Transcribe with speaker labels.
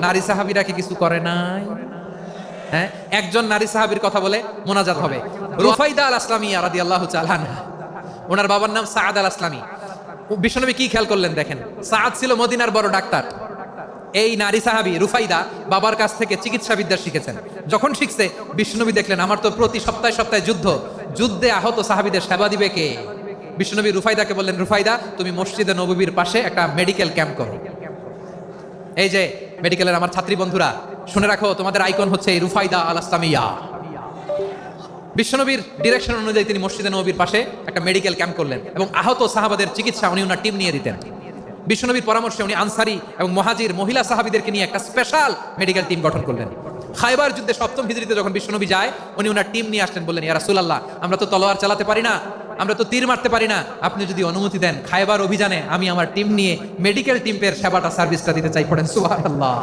Speaker 1: নারী সাহাবীরা কি কিছু করে নাই? হ্যাঁ, একজন নারী সাহাবীর কথা বলে মোনাজাত হবে। রুফাইদা আল আসলামিয়া রাদিয়াল্লাহু তাআলা আনহা, ওনার বাবার নাম সাআদ আল আসলামি। বিশ্বনবী কি খেয়াল করলেন দেখেন, সাআদ ছিল মদিনার বড় ডাক্তার। এই নারী সাহাবী রুফাইদা বাবার কাছ থেকে চিকিৎসা বিদ্যা শিখেছেন। যখন শিখছে, বিশ্বনবী দেখলেন আমার তো প্রতি সপ্তাহে সপ্তাহে যুদ্ধে আহত সাহাবীদের সেবা দিবে কে? বিশ্বনবী রুফাইদাকে বললেন, রুফাইদা তুমি মসজিদে নববীর পাশে একটা মেডিকেল ক্যাম্প করো। এই যে মেডিকেলের আমার ছাত্রী বন্ধুরা, শুনে রাখো, তোমাদের আইকন হচ্ছে এই রুফাইদা আল আসলামিয়া। বিশ্বনবীর ডিরেকশন অনুযায়ী তিনি মসজিদে নববীর পাশে একটা মেডিকেল ক্যাম্প করলেন এবং আহত সাহাবাদের চিকিৎসা উনি ওনার টিম নিয়ে দিতেন। বিশ্বনবীর পরামর্শে উনি আনসারি এবং মুহাজির মহিলা সাহাবীদেরকে নিয়ে একটা স্পেশাল মেডিকেল টিম গঠন করলেন। খায়বার যুদ্ধে ৭ম হিজরিতে যখন বিশ্বনবী যায়, উনি ওনার টিম নিয়ে আসলেন, বললেন, ইয়া রাসূলুল্লাহ, আমরা তো তলোয়ার চালাতে পারি না, আমরা তো তীর মারতে পারি না, আপনি যদি অনুমতি দেন খায়বার অভিযানে আমি আমার টিম নিয়ে মেডিকেল টিমের সেবাটা সার্ভিসটা দিতে চাই। পড়েন সুবহানাল্লাহ।